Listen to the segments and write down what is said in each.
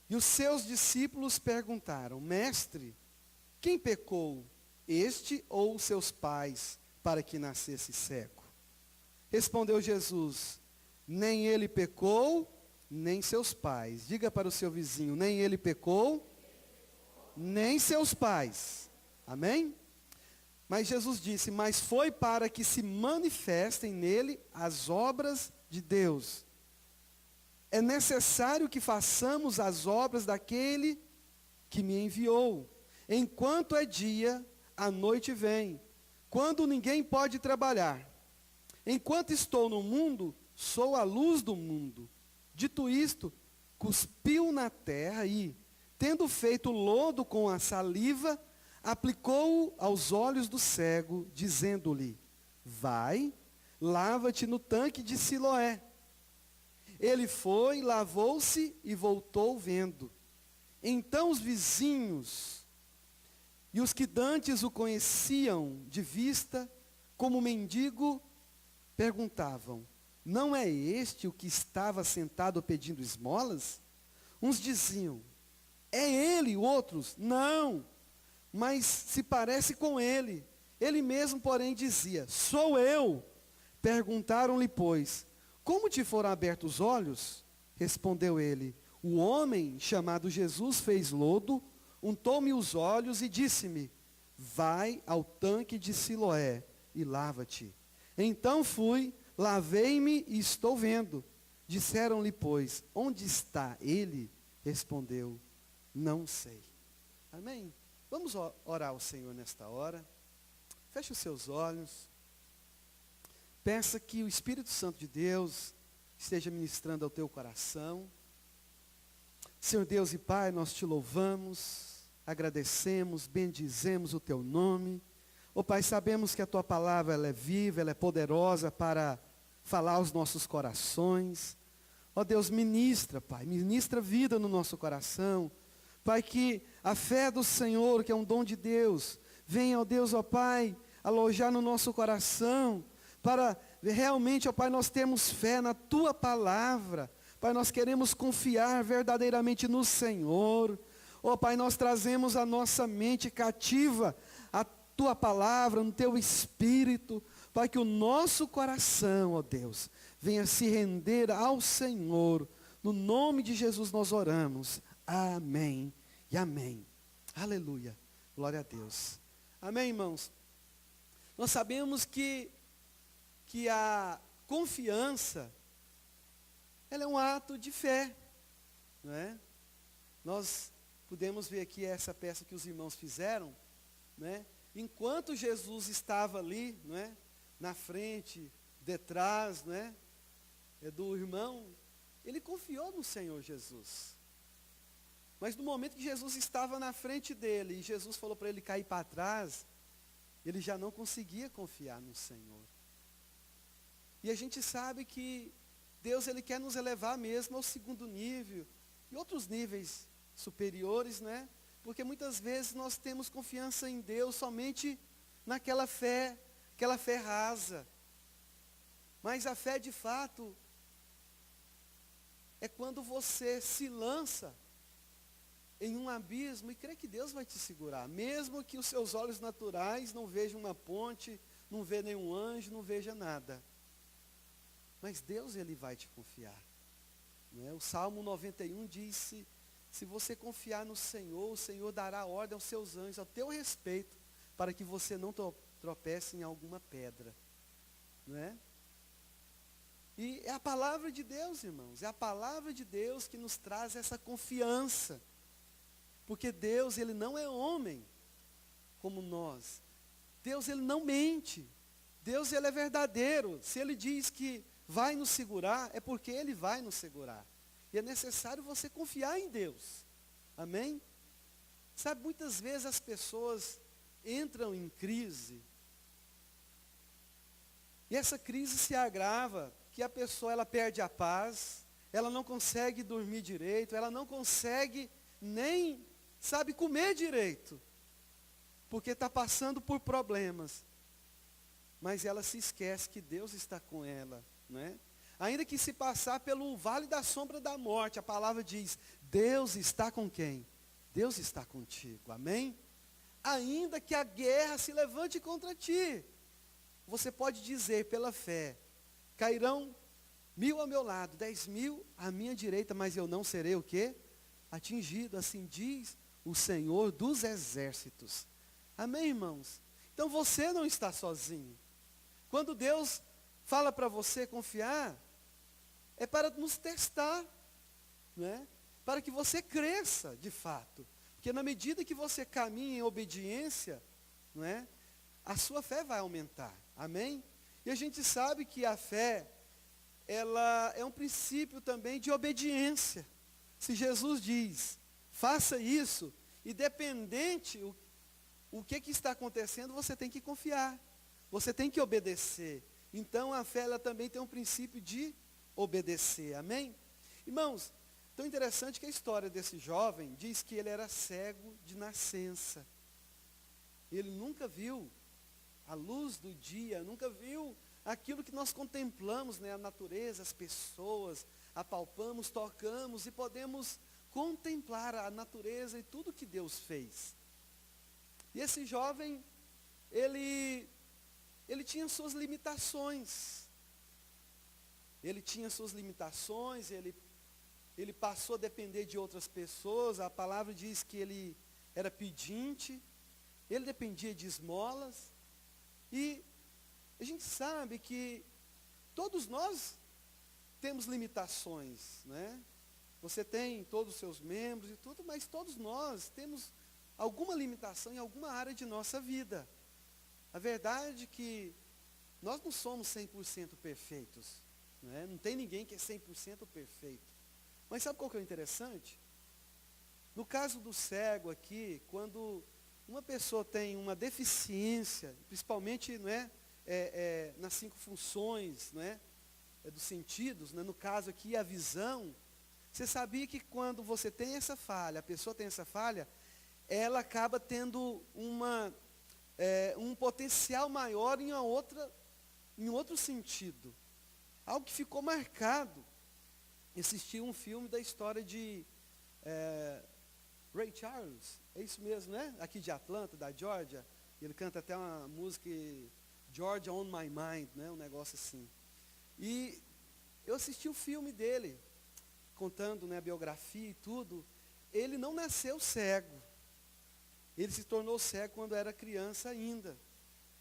E os seus discípulos perguntaram: Mestre, quem pecou, este ou seus pais, para que nascesse cego? Respondeu Jesus: nem ele pecou, nem seus pais. Diga para o seu vizinho: nem ele pecou, nem seus pais. Amém? Mas Jesus disse: mas foi para que se manifestem nele as obras de Deus. É necessário que façamos as obras daquele que me enviou. Enquanto é dia, a noite vem, quando ninguém pode trabalhar. Enquanto estou no mundo, sou a luz do mundo. Dito isto, cuspiu na terra e, tendo feito lodo com a saliva, aplicou-o aos olhos do cego, dizendo-lhe: vai, lava-te no tanque de Siloé. Ele foi, lavou-se e voltou vendo. Então os vizinhos e os que dantes o conheciam de vista, como mendigo, perguntavam: não é este o que estava sentado pedindo esmolas? Uns diziam: é ele, outros: não, mas se parece com ele. Ele mesmo, porém, dizia: sou eu. Perguntaram-lhe, pois: como te foram abertos os olhos? Respondeu ele: o homem chamado Jesus fez lodo, untou-me os olhos e disse-me: vai ao tanque de Siloé e lava-te. Então fui, lavei-me e estou vendo. Disseram-lhe, pois: onde está ele? Respondeu: não sei. Amém? Vamos orar ao Senhor nesta hora. Feche os seus olhos. Peça que o Espírito Santo de Deus esteja ministrando ao teu coração. Senhor Deus e Pai, nós te louvamos, agradecemos, bendizemos o teu nome. Ó Pai, sabemos que a tua palavra ela é viva, ela é poderosa para falar aos nossos corações. Ó Deus, ministra, Pai, ministra vida no nosso coração. Pai, que a fé do Senhor, que é um dom de Deus, venha, ó Deus, ó Pai, alojar no nosso coração, para realmente, ó Pai, nós termos fé na tua palavra. Pai, nós queremos confiar verdadeiramente no Senhor. Ó Pai, nós trazemos a nossa mente cativa à tua palavra, no teu espírito. Pai, que o nosso coração, ó Deus, venha se render ao Senhor. No nome de Jesus nós oramos. Amém e amém. Aleluia. Glória a Deus. Amém, irmãos? Nós sabemos que a confiança, ela é um ato de fé, não é? Nós podemos ver aqui essa peça que os irmãos fizeram, né? Enquanto Jesus estava ali, não é? Na frente, detrás, não é? Do irmão, ele confiou no Senhor Jesus. Mas no momento que Jesus estava na frente dele, e Jesus falou para ele cair para trás, ele já não conseguia confiar no Senhor. E a gente sabe que Deus, ele quer nos elevar mesmo ao segundo nível, e outros níveis superiores, né? Porque muitas vezes nós temos confiança em Deus somente naquela fé, aquela fé rasa. Mas a fé de fato é quando você se lança em um abismo e crê que Deus vai te segurar, mesmo que os seus olhos naturais não vejam uma ponte, não vejam nenhum anjo, não vejam nada. Mas Deus, ele vai te confiar. Não é? O Salmo 91 diz: se você confiar no Senhor, o Senhor dará ordem aos seus anjos, ao teu respeito, para que você não tropece em alguma pedra. Não é? E é a palavra de Deus, irmãos, é a palavra de Deus que nos traz essa confiança. Porque Deus, ele não é homem como nós. Deus, ele não mente. Deus, ele é verdadeiro. Se ele diz que vai nos segurar, é porque ele vai nos segurar. E é necessário você confiar em Deus. Amém? Sabe, muitas vezes as pessoas entram em crise. E essa crise se agrava, que a pessoa, ela perde a paz, ela não consegue dormir direito, ela não consegue nem, sabe, comer direito, porque está passando por problemas. Mas ela se esquece que Deus está com ela, não é? Ainda que se passar pelo vale da sombra da morte, a palavra diz, Deus está com quem? Deus está contigo, amém? Ainda que a guerra se levante contra ti, você pode dizer pela fé, cairão 1000 ao meu lado, 10.000 à minha direita, mas eu não serei o quê? Atingido, assim diz o Senhor dos exércitos. Amém, irmãos? Então você não está sozinho. Quando Deus fala para você confiar, é para nos testar, né? Para que você cresça de fato. Porque na medida que você caminha em obediência, não é? A sua fé vai aumentar. Amém? E a gente sabe que a fé, ela é um princípio também de obediência. Se Jesus diz, faça isso, independente o que está acontecendo, você tem que confiar. Você tem que obedecer. Então a fé, ela também tem um princípio de obedecer. Amém? Irmãos, tão interessante que a história desse jovem diz que ele era cego de nascença. Ele nunca viu a luz do dia, nunca viu aquilo que nós contemplamos, né? A natureza, as pessoas, apalpamos, tocamos e podemos contemplar a natureza e tudo que Deus fez. E esse jovem, ele tinha suas limitações. Ele tinha suas limitações, ele passou a depender de outras pessoas. A palavra diz que ele era pedinte, ele dependia de esmolas. E a gente sabe que todos nós temos limitações, né? Você tem todos os seus membros e tudo, mas todos nós temos alguma limitação em alguma área de nossa vida. A verdade é que nós não somos 100% perfeitos, né? Não tem ninguém que é 100% perfeito. Mas sabe qual que é o interessante? No caso do cego aqui, quando uma pessoa tem uma deficiência, principalmente, não é, nas 5 funções, não é, dos sentidos, né, no caso aqui a visão, você sabia que quando você tem essa falha, a pessoa tem essa falha, ela acaba tendo um potencial maior em outro sentido. Algo que ficou marcado. Assisti um filme da história de Ray Charles, é isso mesmo, né? Aqui de Atlanta, da Georgia. Ele canta até uma música, Georgia on My Mind, né? Um negócio assim. E eu assisti o filme dele, contando, né, a biografia e tudo. Ele não nasceu cego. Ele se tornou cego quando era criança ainda.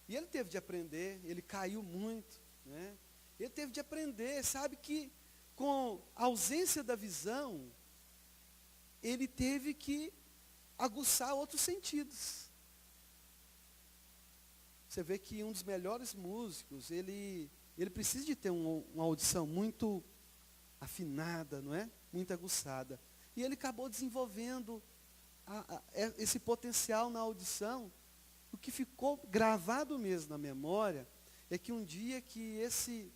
E ele teve de aprender, ele caiu muito, né? Ele teve de aprender, sabe que com a ausência da visão, ele teve que aguçar outros sentidos. Você vê que um dos melhores músicos, ele precisa de ter uma audição muito afinada, não é? Muito aguçada. E ele acabou desenvolvendo esse potencial na audição. O que ficou gravado mesmo na memória é que um dia que esse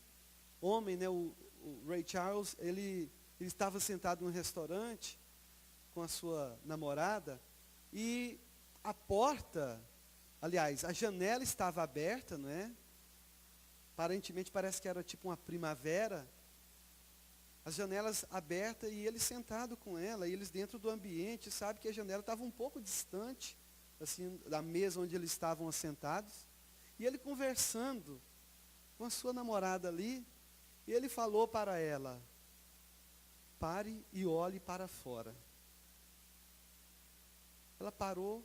homem, né, o Ray Charles, ele estava sentado num restaurante com a sua namorada e a porta, aliás, a janela estava aberta, não é? Aparentemente parece que era tipo uma primavera, as janelas abertas e ele sentado com ela, e eles dentro do ambiente, sabe que a janela estava um pouco distante, assim, da mesa onde eles estavam assentados, e ele conversando com a sua namorada ali, e ele falou para ela, pare e olhe para fora. Ela parou,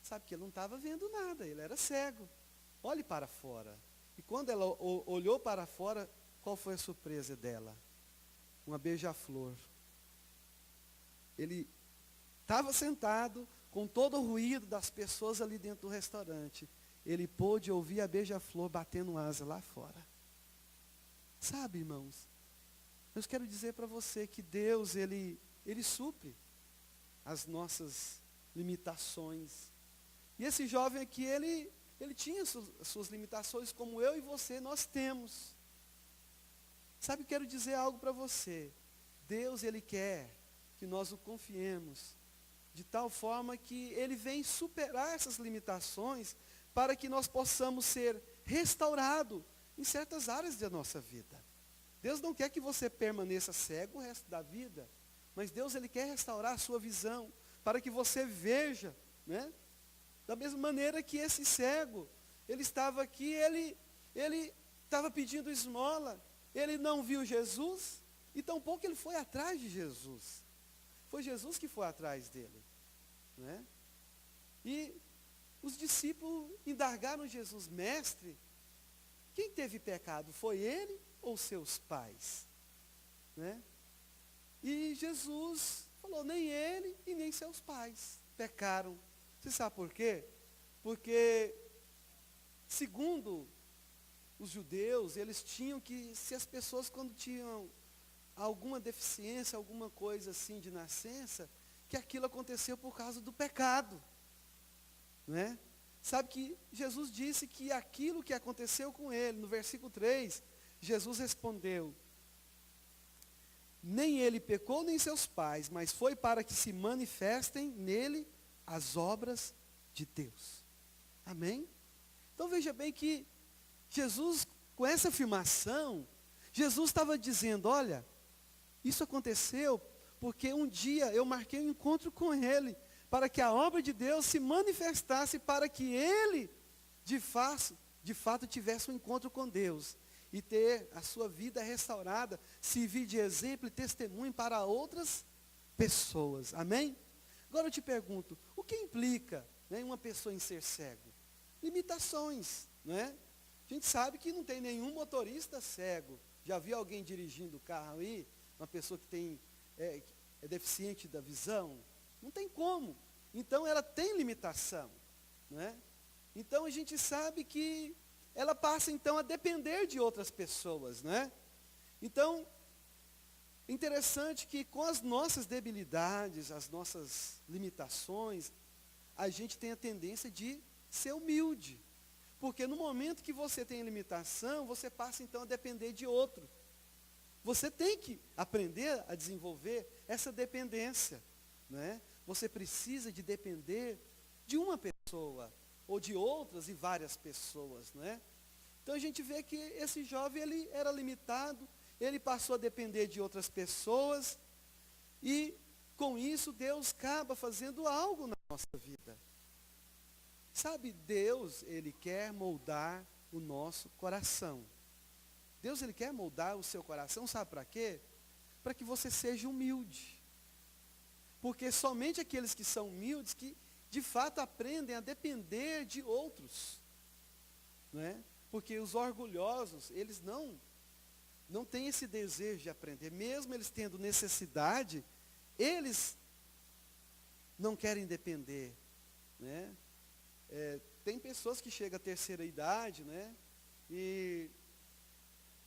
sabe que ele não estava vendo nada, ele era cego. Olhe para fora. E quando ela olhou para fora, qual foi a surpresa dela? Uma beija-flor. Ele estava sentado com todo o ruído das pessoas ali dentro do restaurante. Ele pôde ouvir a beija-flor batendo asa lá fora. Sabe, irmãos, eu quero dizer para você que Deus, Ele supre as nossas limitações. E esse jovem aqui, ele tinha suas limitações, como eu e você, nós temos. Sabe, quero dizer algo para você. Deus, Ele quer que nós o confiemos, de tal forma que Ele vem superar essas limitações, para que nós possamos ser restaurados em certas áreas da nossa vida. Deus não quer que você permaneça cego o resto da vida, mas Deus ele quer restaurar a sua visão, para que você veja, né? Da mesma maneira que esse cego, ele estava aqui, ele estava pedindo esmola, ele não viu Jesus, e tampouco ele foi atrás de Jesus. Foi Jesus que foi atrás dele, né? E os discípulos indagaram Jesus: mestre, quem teve pecado, foi ele ou seus pais? Né? E Jesus falou: nem ele e nem seus pais pecaram. Você sabe por quê? Porque, segundo os judeus, eles tinham que, se as pessoas quando tinham alguma deficiência, alguma coisa assim de nascença, que aquilo aconteceu por causa do pecado. Né? Sabe que Jesus disse que aquilo que aconteceu com ele, no versículo 3, Jesus respondeu: nem ele pecou, nem seus pais, mas foi para que se manifestem nele as obras de Deus. Amém? Então veja bem que Jesus, com essa afirmação, Jesus estava dizendo: olha, isso aconteceu porque um dia eu marquei um encontro com ele, para que a obra de Deus se manifestasse, para que ele, de fato, tivesse um encontro com Deus, e ter a sua vida restaurada, servir de exemplo e testemunho para outras pessoas. Amém? Agora eu te pergunto, o que implica, né, uma pessoa em ser cego? Limitações, né? A gente sabe que não tem nenhum motorista cego. Já viu alguém dirigindo o carro aí, uma pessoa que é deficiente da visão? Não tem como. Então ela tem limitação, né? Então a gente sabe que ela passa então a depender de outras pessoas, né? Então, interessante que com as nossas debilidades, as nossas limitações, a gente tem a tendência de ser humilde. Porque no momento que você tem limitação, você passa então a depender de outro. Você tem que aprender a desenvolver essa dependência, né? Você precisa de depender de uma pessoa, ou de outras e várias pessoas, né? Então a gente vê que esse jovem, ele era limitado, ele passou a depender de outras pessoas, e com isso Deus acaba fazendo algo na nossa vida. Sabe, Deus, ele quer moldar o nosso coração. Deus, ele quer moldar o seu coração, sabe para quê? Para que você seja humilde. Porque somente aqueles que são humildes, que de fato aprendem a depender de outros, né? Porque os orgulhosos, eles não têm esse desejo de aprender, mesmo eles tendo necessidade, eles não querem depender, né? Tem pessoas que chegam à terceira idade, né? E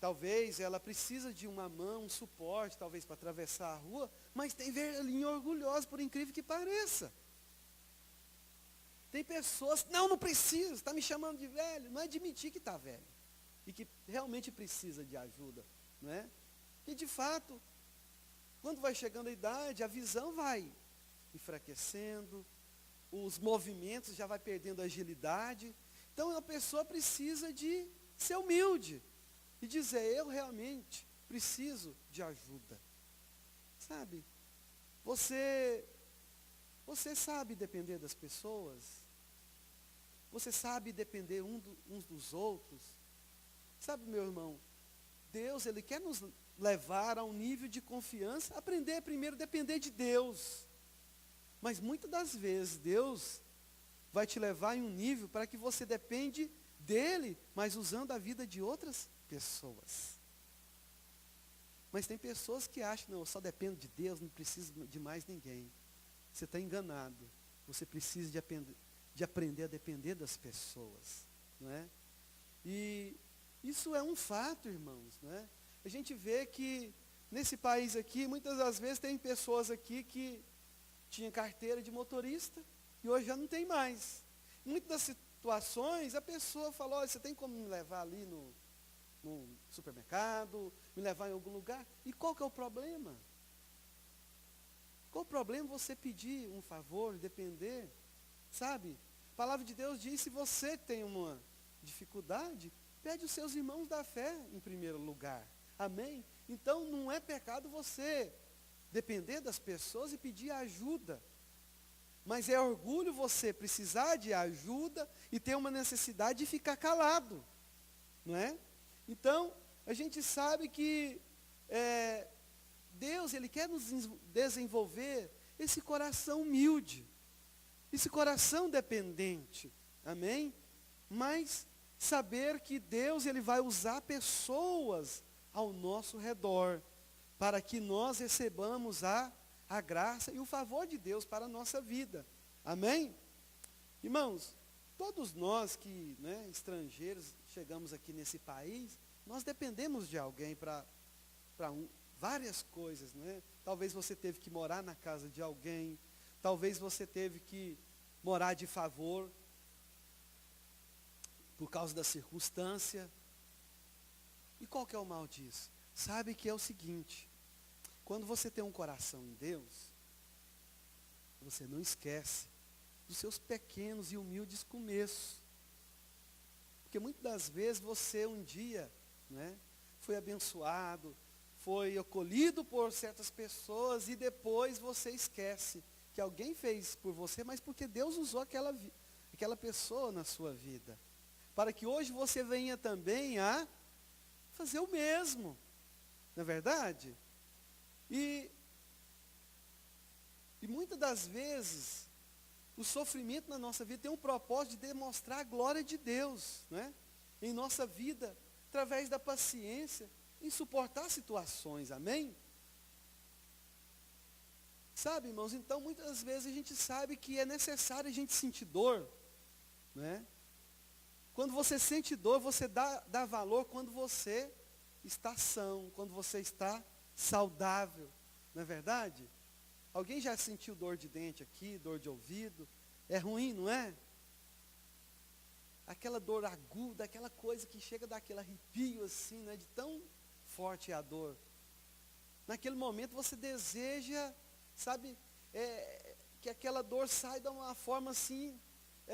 talvez ela precisa de uma mão, um suporte, talvez para atravessar a rua, mas tem velhinho orgulhoso, por incrível que pareça. Tem pessoas, não precisa, está me chamando de velho, não é admitir que está velho, e que realmente precisa de ajuda, não é? E de fato, quando vai chegando a idade, a visão vai enfraquecendo, os movimentos já vai perdendo agilidade, então a pessoa precisa de ser humilde, e dizer: eu realmente preciso de ajuda. Sabe, você sabe depender das pessoas? Você sabe depender uns dos outros? Sabe, meu irmão, Deus, ele quer nos levar a um nível de confiança, aprender primeiro a depender de Deus. Mas muitas das vezes Deus vai te levar em um nível para que você depende dele, mas usando a vida de outras pessoas. Mas tem pessoas que acham: não, eu só dependo de Deus, não preciso de mais ninguém. Você está enganado. Você precisa de aprender a depender das pessoas, não é? E isso é um fato, irmãos, não é? A gente vê que nesse país aqui, muitas das vezes tem pessoas aqui que tinha carteira de motorista e hoje já não tem mais. Em muitas das situações, a pessoa falou: olha, você tem como me levar ali no supermercado, me levar em algum lugar? E qual que é o problema? Qual o problema você pedir um favor, depender? Sabe? A palavra de Deus diz: se você tem uma dificuldade, pede os seus irmãos da fé em primeiro lugar. Amém? Então não é pecado você depender das pessoas e pedir ajuda. Mas é orgulho você precisar de ajuda e ter uma necessidade de ficar calado. Não é? Então, a gente sabe que Deus, Ele quer nos desenvolver esse coração humilde, esse coração dependente. Amém? Mas saber que Deus, Ele vai usar pessoas ao nosso redor, para que nós recebamos a graça e o favor de Deus para a nossa vida. Amém? Irmãos, todos nós que, estrangeiros, chegamos aqui nesse país, nós dependemos de alguém para várias coisas, né? Talvez você teve que morar na casa de alguém, talvez você teve que morar de favor, por causa da circunstância. E qual que é o mal disso? Sabe que é o seguinte, quando você tem um coração em Deus, você não esquece dos seus pequenos e humildes começos. Porque muitas das vezes você um dia, foi abençoado, foi acolhido por certas pessoas e depois você esquece que alguém fez por você, mas porque Deus usou aquela pessoa na sua vida. Para que hoje você venha também a fazer o mesmo. Não é verdade? E muitas das vezes, o sofrimento na nossa vida tem um propósito de demonstrar a glória de Deus, em nossa vida, através da paciência, em suportar situações, amém? Sabe, irmãos, então muitas vezes a gente sabe que é necessário a gente sentir dor, Quando você sente dor, você dá valor quando você está são, quando você está saudável, não é verdade? Alguém já sentiu dor de dente aqui, dor de ouvido? É ruim, não é? Aquela dor aguda, aquela coisa que chega a dar aquele arrepio assim, de tão forte é a dor. Naquele momento você deseja, sabe, que aquela dor saia de uma forma assim,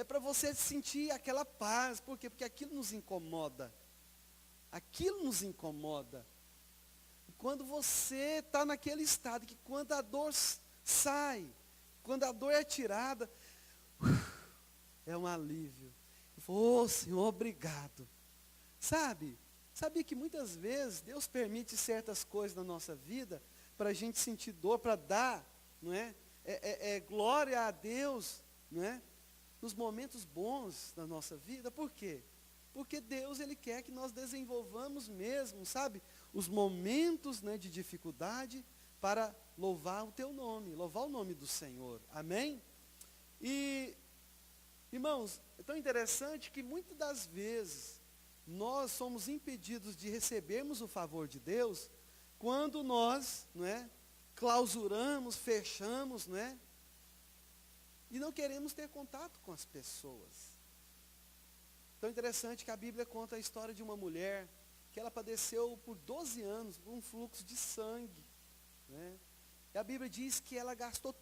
para você sentir aquela paz. Por quê? Porque aquilo nos incomoda. Aquilo nos incomoda. Quando você está naquele estado, que quando a dor sai, quando a dor é tirada, é um alívio. Oh, Senhor, obrigado. Sabia que muitas vezes Deus permite certas coisas na nossa vida para a gente sentir dor, para dar, glória a Deus, nos momentos bons da nossa vida. Por quê? Porque Deus, Ele quer que nós desenvolvamos mesmo, os momentos, de dificuldade para louvar o teu nome, louvar o nome do Senhor. Amém? E, irmãos, é tão interessante que muitas das vezes nós somos impedidos de recebermos o favor de Deus quando nós, clausuramos, fechamos, e não queremos ter contato com as pessoas. Tão interessante que a Bíblia conta a história de uma mulher que ela padeceu por 12 anos por um fluxo de sangue. E a Bíblia diz que ela gastou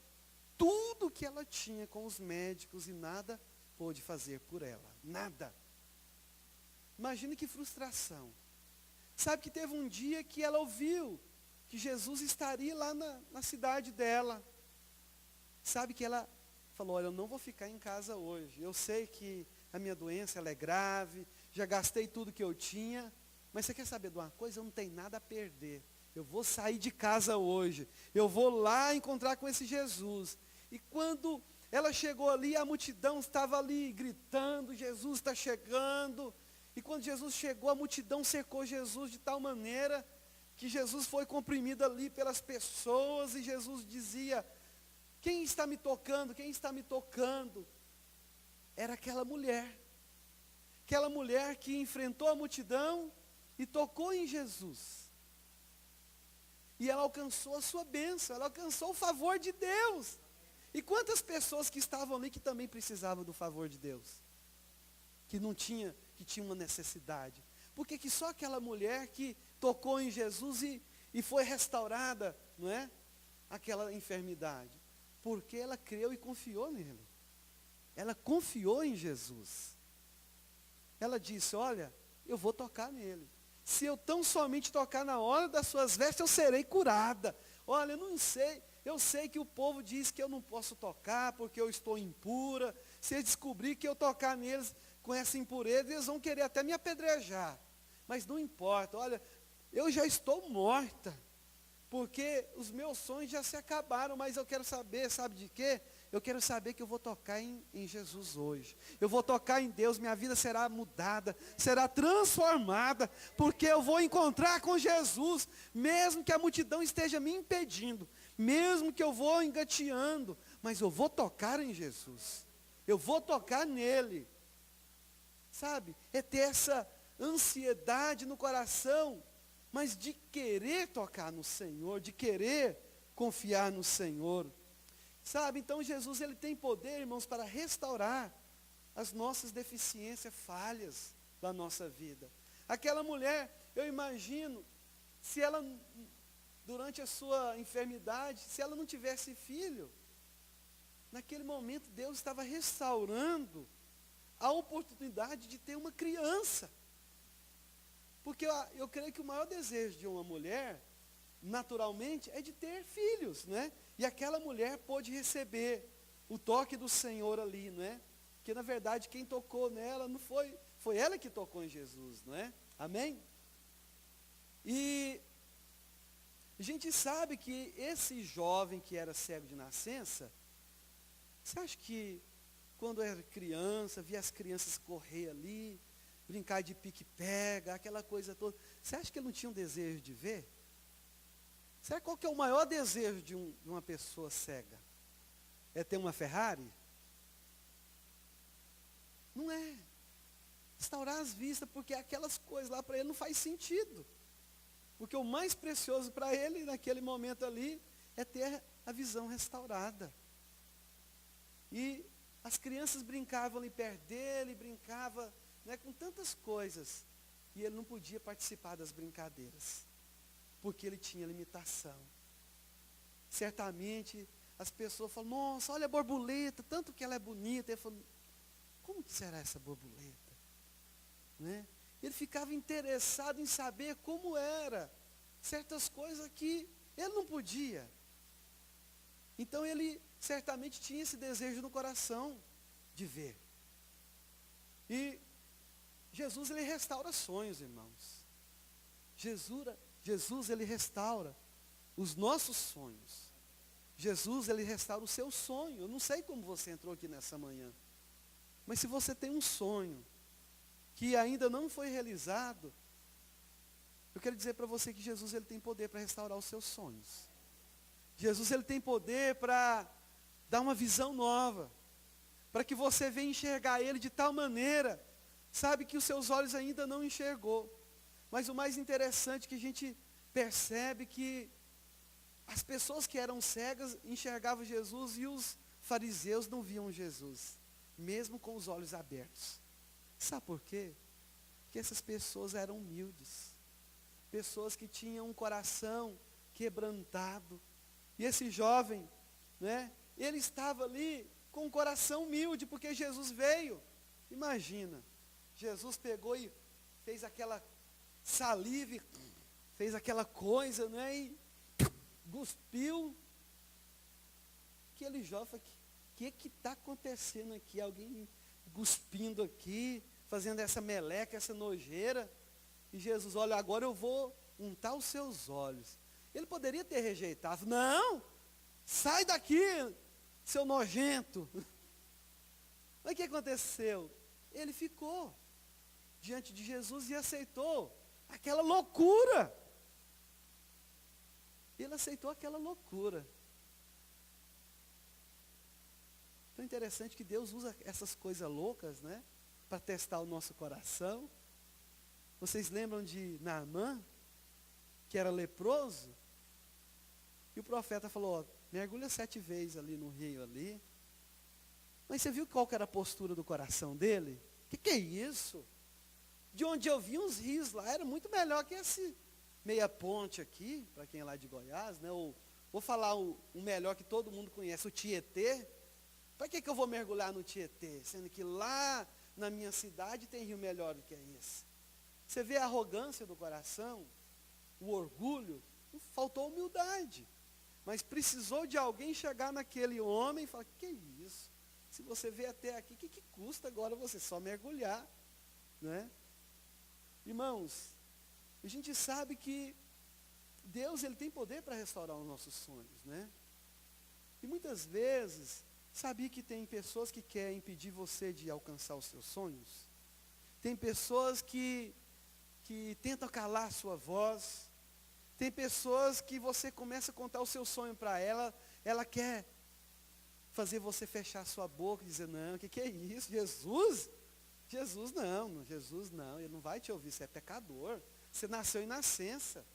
tudo que ela tinha com os médicos e nada pôde fazer por ela. Nada. Imagine que frustração. Sabe que teve um dia que ela ouviu que Jesus estaria lá na cidade dela. Sabe que ela falou, olha, eu não vou ficar em casa hoje. Eu sei que a minha doença ela é grave, já gastei tudo que eu tinha, mas você quer saber de uma coisa? Eu não tenho nada a perder. Eu vou sair de casa hoje. Eu vou lá encontrar com esse Jesus. E quando ela chegou ali, a multidão estava ali gritando, Jesus está chegando. E quando Jesus chegou, a multidão cercou Jesus de tal maneira que Jesus foi comprimido ali pelas pessoas. E Jesus dizia, quem está me tocando? Quem está me tocando? Era aquela mulher que enfrentou a multidão e tocou em Jesus. E ela alcançou a sua bênção, ela alcançou o favor de Deus. E quantas pessoas que estavam ali que também precisavam do favor de Deus? Que tinha uma necessidade. Por que só aquela mulher que tocou em Jesus e foi restaurada, aquela enfermidade? Porque ela creu e confiou nele. Ela confiou em Jesus. Ela disse, olha, eu vou tocar nele. se eu tão somente tocar na hora das suas vestes, eu serei curada. Olha, eu não sei, eu sei que o povo diz que eu não posso tocar, porque eu estou impura. Se eles descobrir que eu tocar neles com essa impureza, eles vão querer até me apedrejar. Mas não importa, olha, eu já estou morta, porque os meus sonhos já se acabaram, mas eu quero saber, sabe de quê? Eu quero saber que eu vou tocar em Jesus hoje. Eu vou tocar em Deus, minha vida será mudada, será transformada, porque eu vou encontrar com Jesus, mesmo que a multidão esteja me impedindo, mesmo que eu vou engateando, mas eu vou tocar em Jesus. Eu vou tocar nele. Sabe? É ter essa ansiedade no coração, mas de querer tocar no Senhor, de querer confiar no Senhor. Sabe, então Jesus ele tem poder, irmãos, para restaurar as nossas deficiências, falhas da nossa vida. Aquela mulher, eu imagino, se ela, durante a sua enfermidade, se ela não tivesse filho, naquele momento Deus estava restaurando a oportunidade de ter uma criança. Porque eu creio que o maior desejo de uma mulher, naturalmente, é de ter filhos, né? E aquela mulher pôde receber o toque do Senhor ali, não é? Que na verdade quem tocou nela não foi ela que tocou em Jesus, não é? Amém? E a gente sabe que esse jovem que era cego de nascença, você acha que quando era criança, via as crianças correr ali, brincar de pique-pega, aquela coisa toda, você acha que ele não tinha um desejo de ver? Será qual que é o maior desejo de uma pessoa cega? É ter uma Ferrari? Não é. Restaurar as vistas, porque aquelas coisas lá para ele não faz sentido. Porque o mais precioso para ele naquele momento ali é ter a visão restaurada. E as crianças brincavam ali perto dele, brincavam, né, com tantas coisas. E ele não podia participar das brincadeiras, porque ele tinha limitação. Certamente as pessoas falam, nossa, olha a borboleta, tanto que ela é bonita. Ele falou, como que será essa borboleta? Né? Ele ficava interessado em saber como era certas coisas que ele não podia. Então ele certamente tinha esse desejo no coração de ver. E Jesus ele restaura sonhos, irmãos. Jesus ele restaura os nossos sonhos. Jesus ele restaura o seu sonho. Eu não sei como você entrou aqui nessa manhã, mas se você tem um sonho que ainda não foi realizado, eu quero dizer para você que Jesus ele tem poder para restaurar os seus sonhos. Jesus ele tem poder para dar uma visão nova, para que você venha enxergar ele de tal maneira, sabe, que os seus olhos ainda não enxergou. Mas o mais interessante é que a gente percebe que as pessoas que eram cegas enxergavam Jesus e os fariseus não viam Jesus, mesmo com os olhos abertos. Sabe por quê? Porque essas pessoas eram humildes, pessoas que tinham um coração quebrantado. E esse jovem, né, ele estava ali com um coração humilde, porque Jesus veio. Imagina, Jesus pegou e fez aquela saliva, fez aquela coisa, né, e cuspiu. Aquele jovem falou, o que está acontecendo aqui? Alguém cuspindo aqui, fazendo essa meleca, essa nojeira. E Jesus, olha, agora eu vou untar os seus olhos. Ele poderia ter rejeitado, não, sai daqui, seu nojento. Mas o que aconteceu? Ele ficou diante de Jesus e aceitou aquela loucura. Ele aceitou aquela loucura. Então é interessante que Deus usa essas coisas loucas, né, para testar o nosso coração. Vocês lembram de Naamã, que era leproso? E o profeta falou, ó, mergulha 7 vezes ali no rio ali. Mas você viu qual que era a postura do coração dele? Que é isso? De onde eu vi uns rios lá, era muito melhor que esse meia ponte aqui, para quem é lá de Goiás, né? Ou, vou falar o melhor que todo mundo conhece, o Tietê. Para que eu vou mergulhar no Tietê? Sendo que lá na minha cidade tem rio melhor do que esse. Você vê a arrogância do coração, o orgulho, faltou humildade. Mas precisou de alguém chegar naquele homem e falar, que isso? Se você veio até aqui, o que custa agora você só mergulhar? Né? Irmãos, a gente sabe que Deus ele tem poder para restaurar os nossos sonhos, né? E muitas vezes, sabia que tem pessoas que querem impedir você de alcançar os seus sonhos? Tem pessoas que tentam calar a sua voz. Tem pessoas que você começa a contar o seu sonho para ela, ela quer fazer você fechar a sua boca e dizer, não, o que é isso? Jesus? Jesus não, ele não vai te ouvir, você é pecador. Você nasceu em nascença.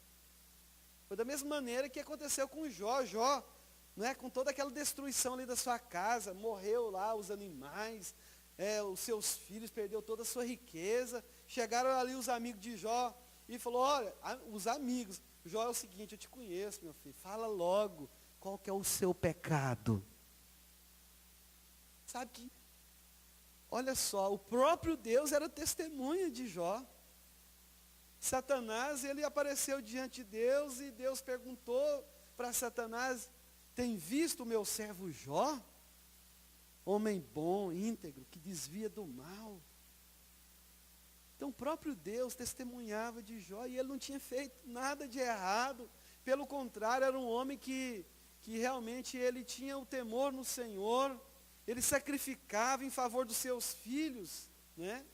Foi da mesma maneira que aconteceu com Jó, né, com toda aquela destruição ali da sua casa, morreu lá os animais, os seus filhos, perdeu toda a sua riqueza. Chegaram ali os amigos de Jó e falou, olha, os amigos, Jó é o seguinte, eu te conheço, meu filho, fala logo, qual que é o seu pecado? Sabe que, olha só, o próprio Deus era testemunha de Jó. Satanás, ele apareceu diante de Deus e Deus perguntou para Satanás, tem visto o meu servo Jó? Homem bom, íntegro, que desvia do mal. Então o próprio Deus testemunhava de Jó e ele não tinha feito nada de errado. Pelo contrário, era um homem que realmente ele tinha o temor no Senhor. Ele sacrificava em favor dos seus filhos, né?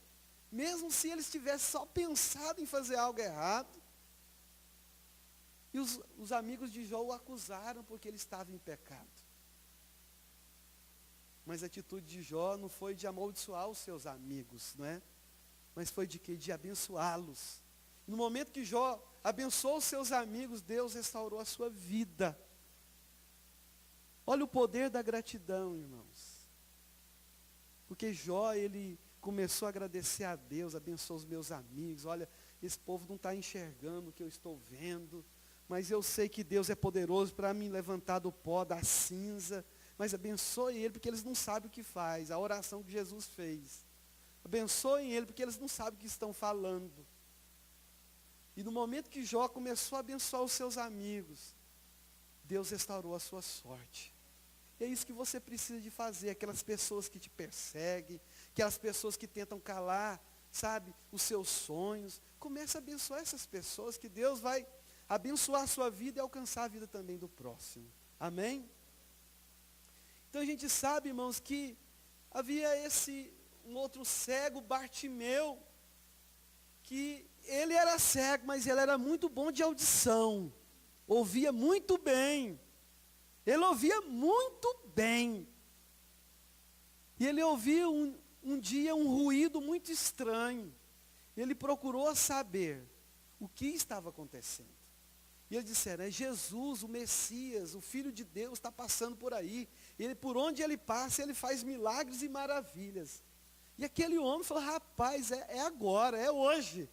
Mesmo se eles tivessem só pensado em fazer algo errado. E os amigos de Jó o acusaram porque ele estava em pecado. Mas a atitude de Jó não foi de amaldiçoar os seus amigos, não é? Mas foi de quê? De abençoá-los. No momento que Jó abençoou os seus amigos, Deus restaurou a sua vida. Olha o poder da gratidão, irmãos. Porque Jó, ele começou a agradecer a Deus, abençoou os meus amigos. Olha, esse povo não está enxergando o que eu estou vendo, mas eu sei que Deus é poderoso para me levantar do pó, da cinza. Mas abençoe ele, porque eles não sabem o que faz, a oração que Jesus fez. Abençoem ele, porque eles não sabem o que estão falando. E no momento que Jó começou a abençoar os seus amigos, Deus restaurou a sua sorte. E é isso que você precisa de fazer, aquelas pessoas que te perseguem, aquelas pessoas que tentam calar, sabe, os seus sonhos. Comece a abençoar essas pessoas, que Deus vai abençoar a sua vida e alcançar a vida também do próximo. Amém? Então a gente sabe, irmãos, que havia um outro cego, Bartimeu, que ele era cego, mas ele era muito bom de audição, ouvia muito bem, ele ouvia muito bem, e ele ouviu um dia um ruído muito estranho, ele procurou saber o que estava acontecendo, e eles disseram, é Jesus, o Messias, o Filho de Deus está passando por aí, por onde ele passa, ele faz milagres e maravilhas. E aquele homem falou, rapaz, é agora, é hoje.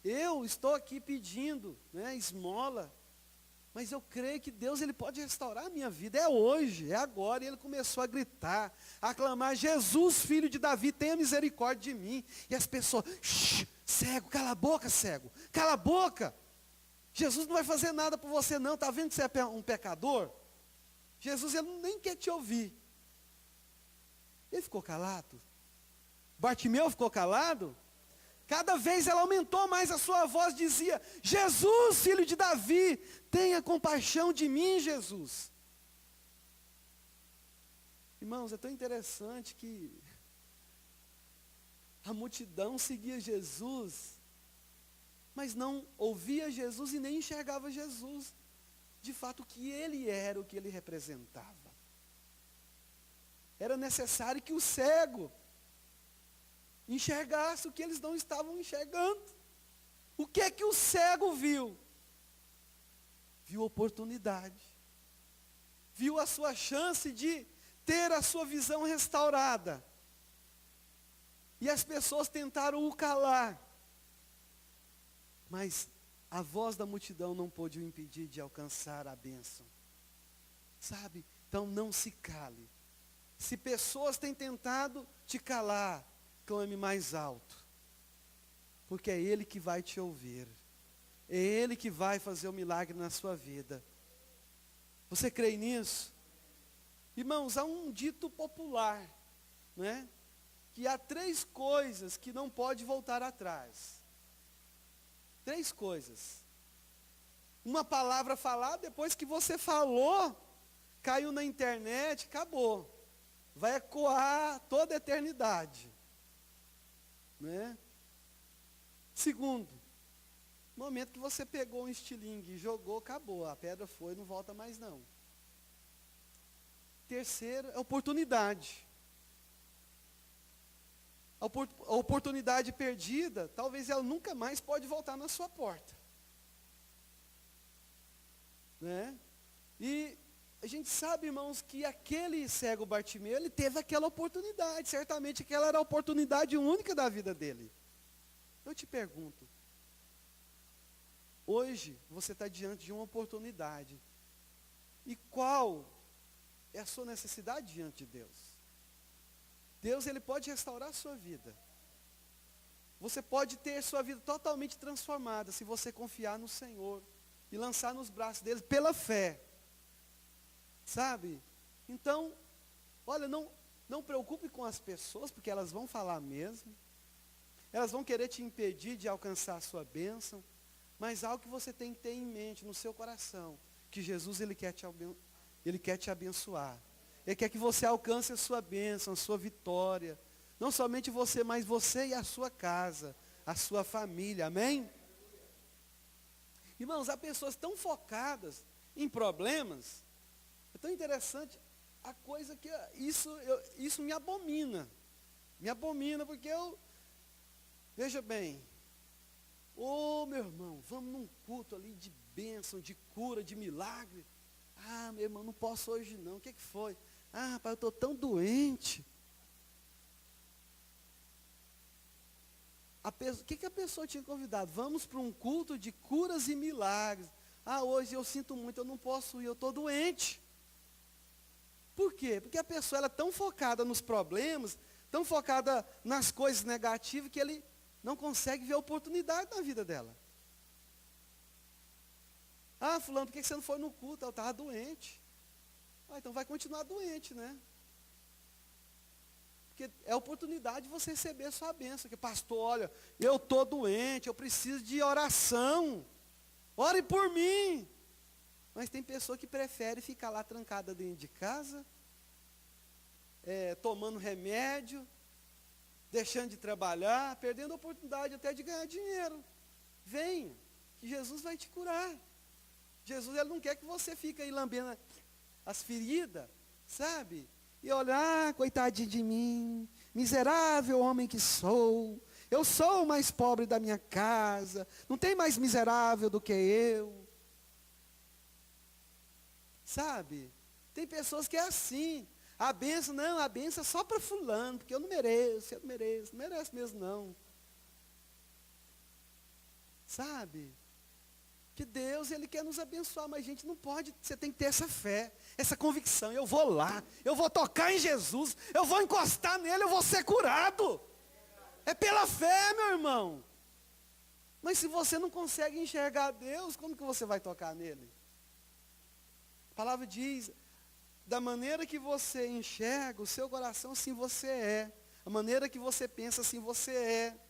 Eu estou aqui pedindo, né, esmola, mas eu creio que Deus ele pode restaurar a minha vida, é hoje, é agora. E ele começou a gritar, a clamar, Jesus, filho de Davi, tenha misericórdia de mim. E as pessoas, cego, cala a boca, cego, cala a boca. Jesus não vai fazer nada por você não, está vendo que você é um pecador? Jesus ele nem quer te ouvir. Ele ficou calado. Bartimeu ficou calado. Cada vez ela aumentou mais a sua voz, dizia, Jesus, filho de Davi, tenha compaixão de mim, Jesus. Irmãos, é tão interessante que a multidão seguia Jesus, mas não ouvia Jesus e nem enxergava Jesus. De fato, o que ele era, o que ele representava. Era necessário que o cego enxergasse o que eles não estavam enxergando. O que é que o cego viu? Viu oportunidade. Viu a sua chance de ter a sua visão restaurada. E as pessoas tentaram o calar. Mas a voz da multidão não pôde o impedir de alcançar a bênção. Sabe? Então não se cale. Se pessoas têm tentado te calar, clame mais alto. porque é Ele que vai te ouvir. É Ele que vai fazer o milagre na sua vida. Você crê nisso? Irmãos, há um dito popular, né? Que há 3 coisas que não pode voltar atrás. 3 coisas. Uma palavra falada, depois que você falou, caiu na internet, acabou. Vai ecoar toda a eternidade. Né? Segundo, no momento que você pegou um estilingue e jogou, acabou. A pedra foi, não volta mais não. Terceiro, é oportunidade. A oportunidade perdida, talvez ela nunca mais pode voltar na sua porta. Né? E a gente sabe, irmãos, que aquele cego Bartimeu, ele teve aquela oportunidade. Certamente aquela era a oportunidade única da vida dele. Eu te pergunto, hoje você está diante de uma oportunidade. E qual é a sua necessidade diante de Deus? Deus, Ele pode restaurar a sua vida. Você pode ter sua vida totalmente transformada se você confiar no Senhor e lançar nos braços dele pela fé. Sabe? Então, olha, não preocupe com as pessoas, porque elas vão falar mesmo. Elas vão querer te impedir de alcançar a sua bênção. Mas algo que você tem que ter em mente, no seu coração, que Jesus, Ele quer te abençoar. Ele quer que você alcance a sua bênção, a sua vitória. Não somente você, mas você e a sua casa, a sua família. Amém? Irmãos, há pessoas tão focadas em problemas. É tão interessante a coisa que isso me abomina. Me abomina porque veja bem, meu irmão, vamos num culto ali de bênção, de cura, de milagre. Meu irmão, não posso hoje não. O que foi? Rapaz, eu estou tão doente. O que a pessoa tinha convidado? Vamos para um culto de curas e milagres. Hoje eu sinto muito, eu não posso ir, eu estou doente. Por quê? Porque a pessoa ela é tão focada nos problemas, tão focada nas coisas negativas, que ele não consegue ver a oportunidade na vida dela. Fulano, por que você não foi no culto? Eu estava doente. Então vai continuar doente, né? Porque é a oportunidade de você receber a sua bênção. Porque, pastor, olha, eu estou doente, eu preciso de oração. Ore por mim. Mas tem pessoa que prefere ficar lá trancada dentro de casa, tomando remédio, deixando de trabalhar, perdendo a oportunidade até de ganhar dinheiro. Venha, que Jesus vai te curar. Jesus, Ele não quer que você fique aí lambendo as feridas, sabe? E olhar, coitadinho de mim, miserável homem que sou, eu sou o mais pobre da minha casa, não tem mais miserável do que eu. Sabe? Tem pessoas que é assim. A bênção é só para fulano, porque eu não mereço, não merece mesmo não. Sabe? Que Deus, Ele quer nos abençoar, mas a gente não pode, você tem que ter essa fé, essa convicção. Eu vou lá, eu vou tocar em Jesus, eu vou encostar nele, eu vou ser curado. É pela fé, meu irmão. Mas se você não consegue enxergar Deus, como que você vai tocar nele? A palavra diz, da maneira que você enxerga o seu coração, assim você é. A maneira que você pensa, assim você é.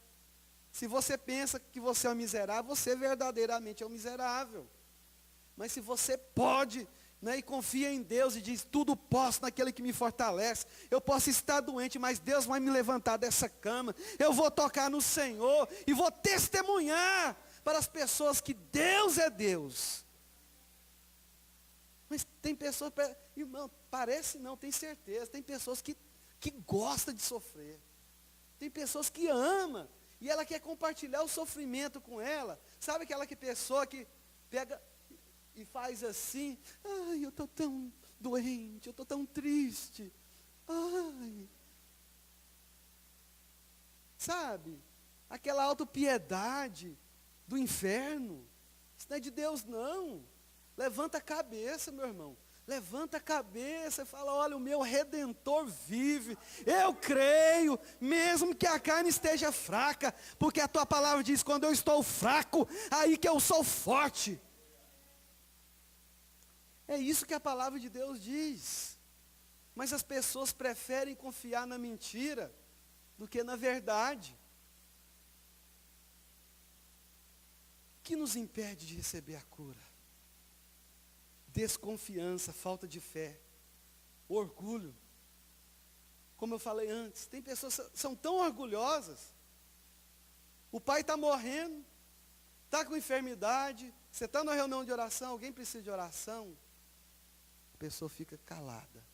Se você pensa que você é um miserável, você verdadeiramente é um miserável. Mas se você pode, né, e confia em Deus e diz, tudo posso naquele que me fortalece. Eu posso estar doente, mas Deus vai me levantar dessa cama. Eu vou tocar no Senhor e vou testemunhar para as pessoas que Deus é Deus. Mas tem pessoas, irmão, parece não, tem certeza. Tem pessoas que gostam de sofrer. Tem pessoas que amam. E ela quer compartilhar o sofrimento com ela. Sabe aquela pessoa que pega e faz assim? Eu estou tão doente, eu estou tão triste. Sabe? Aquela autopiedade do inferno. Isso não é de Deus, não. Levanta a cabeça, meu irmão. Levanta a cabeça e fala, olha, o meu Redentor vive. Eu creio, mesmo que a carne esteja fraca, porque a tua palavra diz, quando eu estou fraco, aí que eu sou forte. É isso que a palavra de Deus diz. Mas as pessoas preferem confiar na mentira do que na verdade. O que nos impede de receber a cura? Desconfiança, falta de fé, orgulho. Como eu falei antes, tem pessoas que são tão orgulhosas. O pai está morrendo, está com enfermidade, você está numa reunião de oração, alguém precisa de oração, a pessoa fica calada.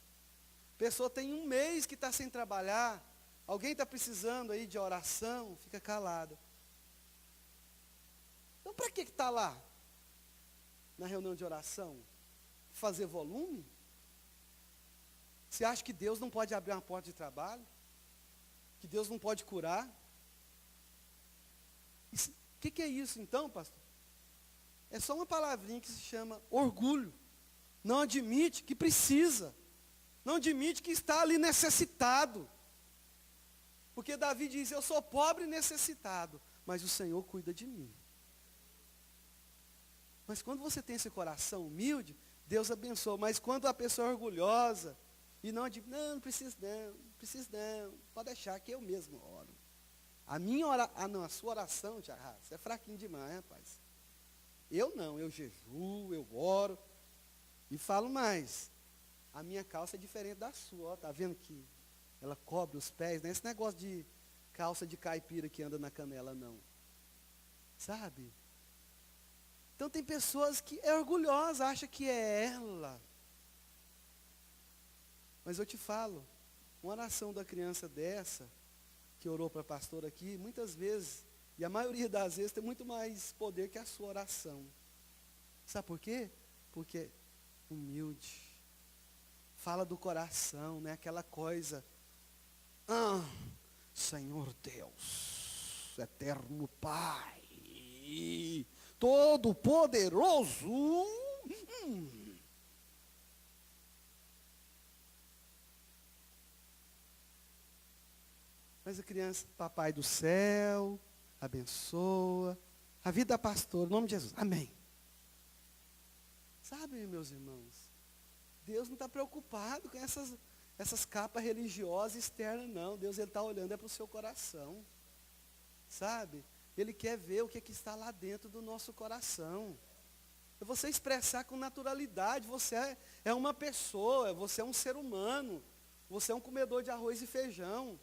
A pessoa tem um mês que está sem trabalhar, alguém está precisando aí de oração, fica calada. Então para que está lá? Na reunião de oração? Fazer volume? Você acha que Deus não pode abrir uma porta de trabalho? Que Deus não pode curar? O que é isso então, pastor? É só uma palavrinha que se chama orgulho. Não admite que precisa. Não admite que está ali necessitado. Porque Davi diz, eu sou pobre e necessitado, mas o Senhor cuida de mim. Mas quando você tem esse coração humilde, Deus abençoa. Mas quando a pessoa é orgulhosa, e não diz, não precisa não, pode deixar que eu mesmo oro. A sua oração, Tiago, você é fraquinho demais, rapaz. Eu não, eu jejuo, eu oro, e falo mais, a minha calça é diferente da sua, ó, tá vendo que ela cobre os pés, não é esse negócio de calça de caipira que anda na canela, não. Sabe? Então tem pessoas que é orgulhosa, acha que é ela. Mas eu te falo, uma oração da criança dessa, que orou para a pastora aqui, muitas vezes, e a maioria das vezes, tem muito mais poder que a sua oração. Sabe por quê? Porque humilde. Fala do coração, né? Aquela coisa. Senhor Deus, eterno Pai, Todo-Poderoso. Mas a criança, papai do céu, abençoa. A vida da pastora, em nome de Jesus. Amém. Sabe, meus irmãos, Deus não está preocupado com essas capas religiosas externas, não. Deus está olhando para o seu coração. Sabe? Ele quer ver o que está lá dentro do nosso coração. É você expressar com naturalidade, você é uma pessoa, você é um ser humano, você é um comedor de arroz e feijão,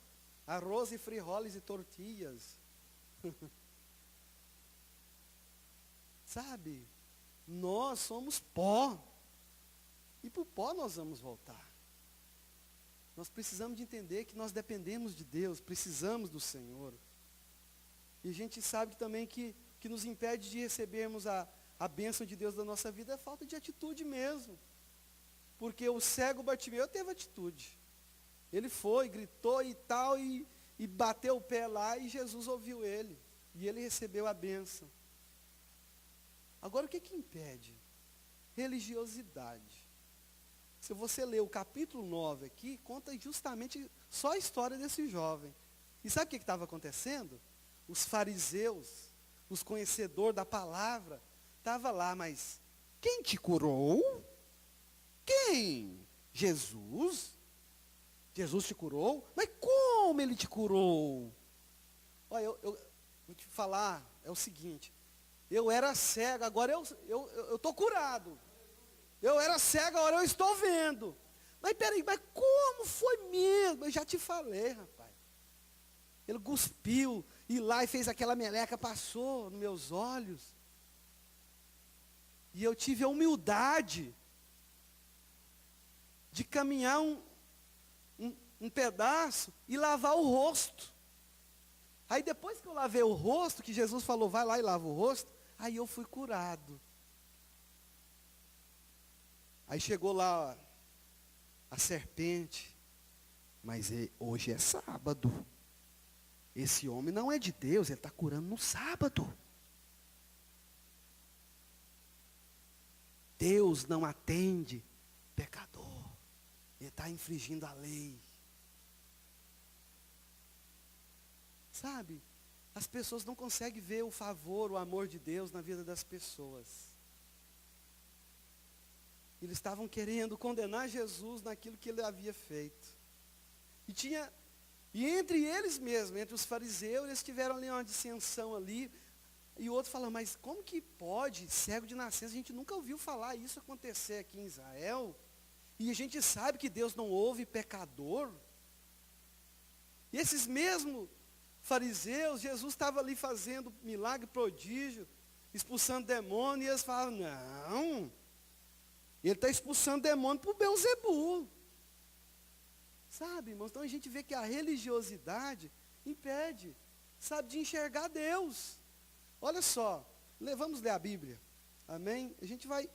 arroz e frijoles e tortilhas. Sabe? Nós somos pó, e para o pó nós vamos voltar. Nós precisamos de entender que nós dependemos de Deus, precisamos do Senhor. E a gente sabe também que nos impede de recebermos a bênção de Deus da nossa vida é falta de atitude mesmo. Porque o cego Bartimeu teve atitude. Ele foi, gritou e tal, e bateu o pé lá, e Jesus ouviu ele. E ele recebeu a bênção. Agora o que impede? Religiosidade. Se você ler o capítulo 9 aqui, conta justamente só a história desse jovem. E sabe o que estava acontecendo? Os fariseus, os conhecedores da palavra, estavam lá, mas quem te curou? Quem? Jesus? Jesus te curou? Mas como ele te curou? Olha, eu vou te falar, é o seguinte, eu era cego, agora eu estou curado. Eu era cego, agora eu estou vendo. Mas peraí, mas como foi mesmo? Eu já te falei, rapaz. Ele cuspiu, e lá e fez aquela meleca, passou nos meus olhos. E eu tive a humildade de caminhar um pedaço e lavar o rosto. Aí depois que eu lavei o rosto, que Jesus falou, vai lá e lava o rosto, aí eu fui curado. Aí chegou lá a serpente, mas hoje é sábado. Esse homem não é de Deus, ele está curando no sábado. Deus não atende pecador, ele está infringindo a lei. Sabe, as pessoas não conseguem ver o favor, o amor de Deus na vida das pessoas. Eles estavam querendo condenar Jesus naquilo que ele havia feito. E entre eles mesmos, entre os fariseus, eles tiveram ali uma dissensão ali. E o outro falando, mas como que pode, cego de nascença, a gente nunca ouviu falar isso acontecer aqui em Israel. E a gente sabe que Deus não ouve pecador. E esses mesmos fariseus, Jesus estava ali fazendo milagre, prodígio, expulsando demônio, e eles falavam, não, ele está expulsando demônio por Beelzebu. Sabe, irmãos, então a gente vê que a religiosidade impede, sabe, de enxergar Deus. Olha só, vamos ler a Bíblia, amém? A gente vai,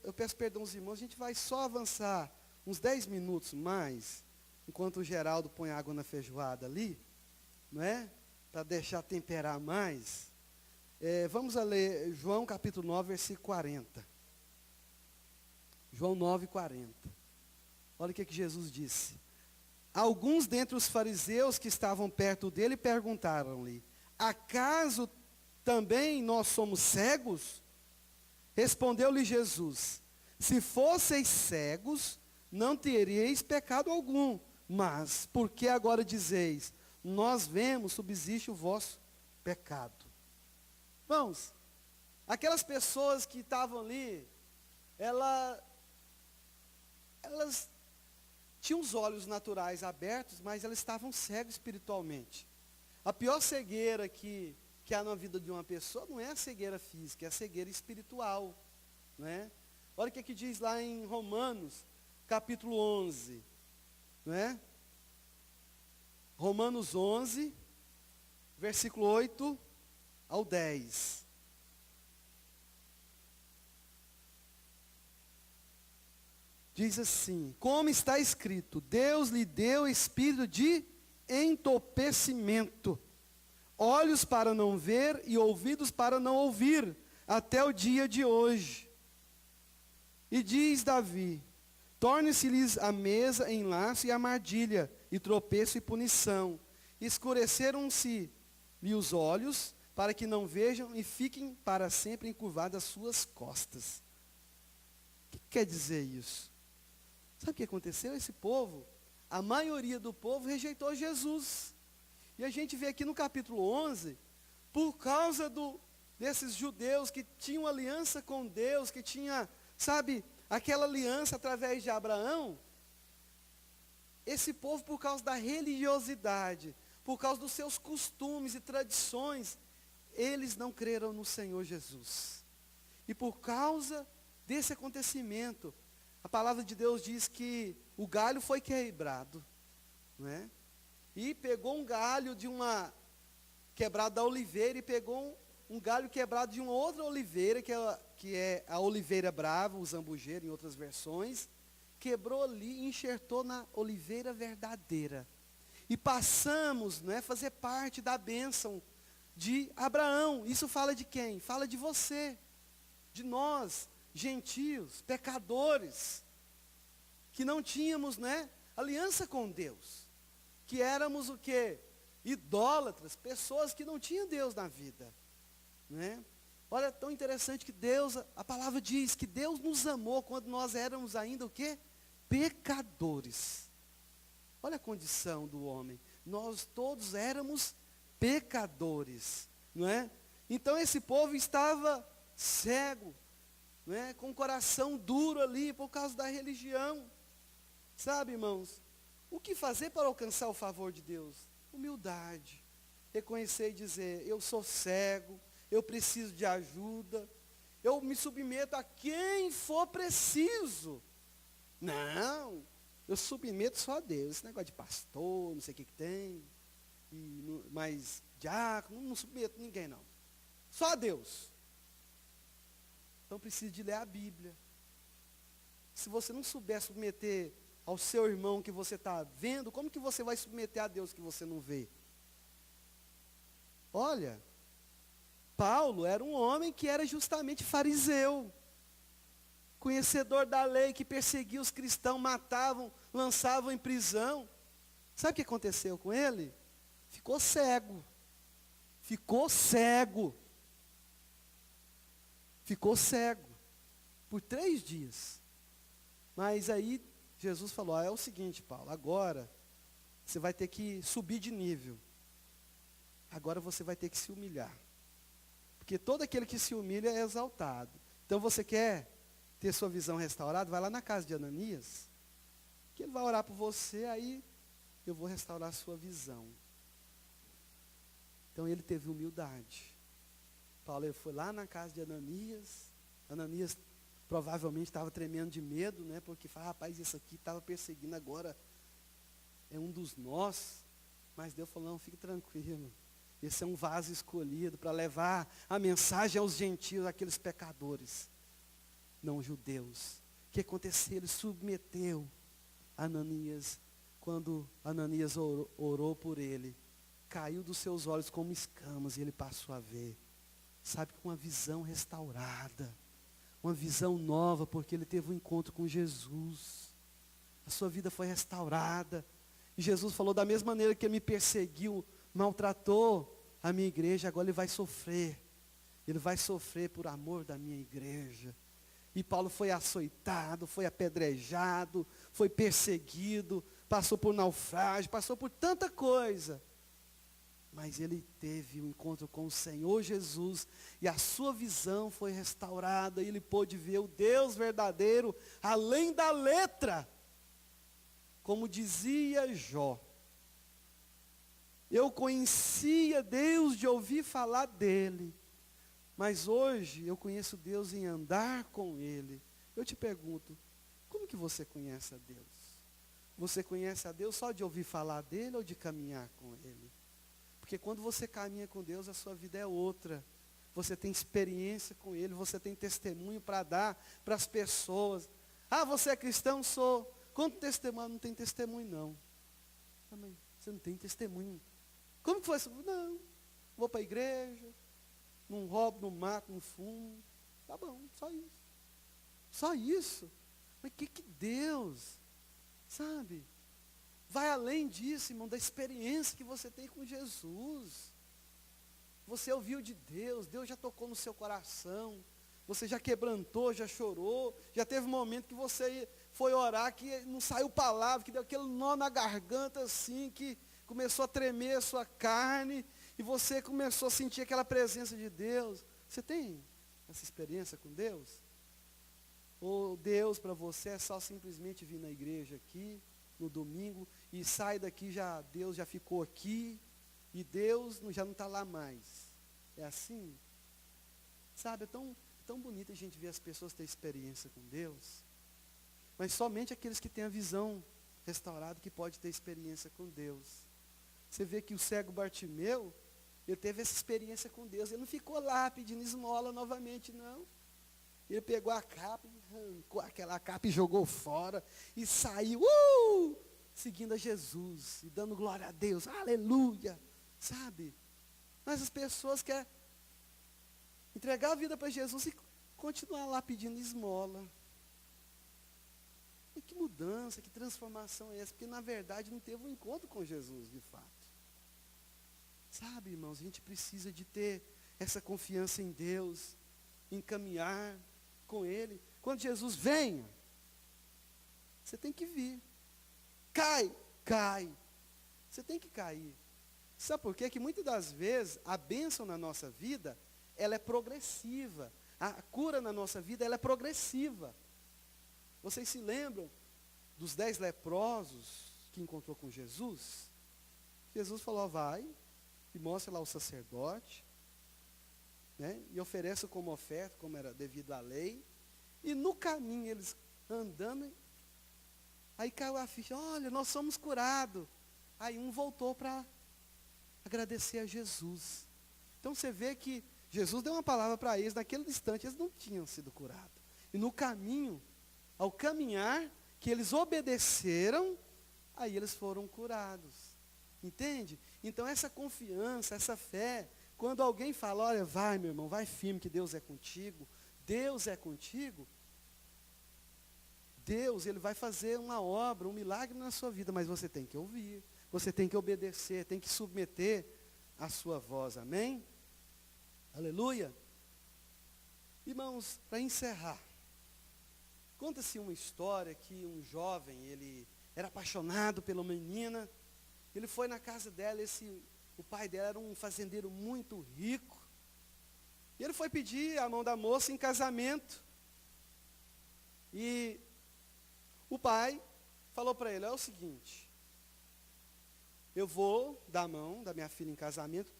eu peço perdão aos irmãos, a gente vai só avançar uns 10 minutos mais, enquanto o Geraldo põe água na feijoada ali, não é? Para deixar temperar mais. Vamos a ler João capítulo 9, versículo 40. João 9, 40. Olha o que Jesus disse. Alguns dentre os fariseus que estavam perto dele perguntaram-lhe, acaso também nós somos cegos? Respondeu-lhe Jesus, se fosseis cegos, não teríeis pecado algum, mas porque agora dizeis, nós vemos, subsiste o vosso pecado. Irmãos, aquelas pessoas que estavam ali, elas tinham os olhos naturais abertos, mas elas estavam cegas espiritualmente. A pior cegueira que há na vida de uma pessoa não é a cegueira física, é a cegueira espiritual. Não é? Olha o que diz lá em Romanos, capítulo 11. Não é? Romanos 11, versículo 8 ao 10. Diz assim, como está escrito, Deus lhe deu espírito de entorpecimento, olhos para não ver e ouvidos para não ouvir, até o dia de hoje. E diz Davi, torne-se-lhes a mesa em laço e armadilha, e tropeço e punição. Escureceram-se-lhe os olhos, para que não vejam e fiquem para sempre encurvadas as suas costas. O que quer dizer isso? Sabe o que aconteceu? Esse povo, a maioria do povo rejeitou Jesus. E a gente vê aqui no capítulo 11, por causa desses judeus que tinham aliança com Deus, que tinha, sabe, aquela aliança através de Abraão, esse povo, por causa da religiosidade, por causa dos seus costumes e tradições, eles não creram no Senhor Jesus. E por causa desse acontecimento, a palavra de Deus diz que o galho foi quebrado, não é? E pegou um galho de uma quebrada da oliveira e pegou um galho quebrado de uma outra oliveira, que é a oliveira brava, o zambujeiro em outras versões, quebrou ali e enxertou na oliveira verdadeira. E passamos, não é, fazer parte da bênção de Abraão. Isso fala de quem? Fala de você, de nós, gentios, pecadores, que não tínhamos, né, aliança com Deus, que éramos o quê? Idólatras, pessoas que não tinham Deus na vida, né? Olha, tão interessante que Deus, a palavra diz que Deus nos amou quando nós éramos ainda o quê? Pecadores. Olha a condição do homem, nós todos éramos pecadores, não é? Então esse povo estava cego, não é? Com o coração duro ali por causa da religião. Sabe, irmãos, o que fazer para alcançar o favor de Deus? Humildade, reconhecer e dizer, eu sou cego, eu preciso de ajuda, eu me submeto a quem for preciso. Não, eu submeto só a Deus, esse negócio de pastor, não sei o que tem, mas diácono, não submeto ninguém não, só a Deus. Então precisa de ler a Bíblia. Se você não souber submeter ao seu irmão que você está vendo, como que você vai submeter a Deus que você não vê? Olha, Paulo era um homem que era justamente fariseu. conhecedor da lei, que perseguia os cristãos, matavam, lançavam em prisão. Sabe o que aconteceu com ele? Ficou cego. Ficou cego. Ficou cego. Por 3 dias. Mas aí Jesus falou, é o seguinte, Paulo, agora você vai ter que subir de nível. Agora você vai ter que se humilhar. Porque todo aquele que se humilha é exaltado. Então você quer ter sua visão restaurada? Vai lá na casa de Ananias, que ele vai orar por você, aí eu vou restaurar a sua visão. Então ele teve humildade. Paulo ele foi lá na casa de Ananias. Ananias provavelmente estava tremendo de medo, né? Porque fala, rapaz, isso aqui estava perseguindo agora, é um dos nós. Mas Deus falou, não, fique tranquilo. Esse é um vaso escolhido para levar a mensagem aos gentios, aqueles pecadores, não judeus. O que aconteceu? Ele submeteu Ananias. Quando Ananias orou por ele, caiu dos seus olhos como escamas e ele passou a ver. Sabe, com uma visão restaurada, uma visão nova, porque ele teve um encontro com Jesus. A sua vida foi restaurada. E Jesus falou, da mesma maneira que ele me perseguiu, maltratou a minha igreja, agora ele vai sofrer. Ele vai sofrer por amor da minha igreja. E Paulo foi açoitado, foi apedrejado, foi perseguido, passou por naufrágio, passou por tanta coisa. Mas ele teve um encontro com o Senhor Jesus, e a sua visão foi restaurada, e ele pôde ver o Deus verdadeiro, além da letra. Como dizia Jó, eu conhecia Deus de ouvir falar dele, mas hoje eu conheço Deus em andar com ele. Eu te pergunto, como que você conhece a Deus? Você conhece a Deus só de ouvir falar dele ou de caminhar com ele? Porque quando você caminha com Deus, a sua vida é outra. Você tem experiência com ele, você tem testemunho para dar para as pessoas. Ah, você é cristão? Sou. Quanto testemunho? Não tem testemunho não. Ah, mas você não tem testemunho. Como que foi isso? Não, vou para a igreja, não roubo, não mato, não fumo. Tá bom, só isso. Só isso. Mas que Deus, sabe? Vai além disso, irmão, da experiência que você tem com Jesus. Você ouviu de Deus, Deus já tocou no seu coração, você já quebrantou, já chorou, já teve um momento que você foi orar, que não saiu palavra, que deu aquele nó na garganta assim, que começou a tremer a sua carne, e você começou a sentir aquela presença de Deus. Você tem essa experiência com Deus? Ou Deus para você é só simplesmente vir na igreja aqui, no domingo, e sai daqui, Deus já ficou aqui, e Deus já não está lá mais? É assim? Sabe, é tão bonito a gente ver as pessoas ter experiência com Deus, mas somente aqueles que têm a visão restaurada que pode ter experiência com Deus. Você vê que o cego Bartimeu, ele teve essa experiência com Deus, ele não ficou lá pedindo esmola novamente, não. Ele pegou a capa, arrancou aquela capa e jogou fora, e saiu, seguindo a Jesus, e dando glória a Deus, aleluia, sabe? Mas as pessoas querem entregar a vida para Jesus e continuar lá pedindo esmola. E que mudança, que transformação é essa? Porque na verdade não teve um encontro com Jesus de fato. Sabe, irmãos, a gente precisa de ter essa confiança em Deus, em caminhar com Ele. Quando Jesus venha, você tem que vir. Cai. Você tem que cair. Sabe por quê? Que muitas das vezes a bênção na nossa vida, ela é progressiva. A cura na nossa vida, ela é progressiva. Vocês se lembram dos 10 leprosos que encontrou com Jesus? Jesus falou, vai e mostra lá o sacerdote, né, e oferece como oferta, como era devido à lei. E no caminho, eles andando, aí caiu a ficha, olha, nós somos curados. Aí um voltou para agradecer a Jesus. Então você vê que Jesus deu uma palavra para eles, naquele instante eles não tinham sido curados. E no caminho, ao caminhar, que eles obedeceram, aí eles foram curados. Entende? Então essa confiança, essa fé, quando alguém fala, olha, vai meu irmão, vai firme que Deus é contigo, Deus é contigo, Deus, Ele vai fazer uma obra, um milagre na sua vida, mas você tem que ouvir, você tem que obedecer, tem que submeter a sua voz, amém? Aleluia. Irmãos, para encerrar, conta-se uma história que um jovem, ele era apaixonado pela menina, ele foi na casa dela, o pai dela era um fazendeiro muito rico, e ele foi pedir a mão da moça em casamento, e o pai falou para ele, é o seguinte, eu vou dar a mão da minha filha em casamento,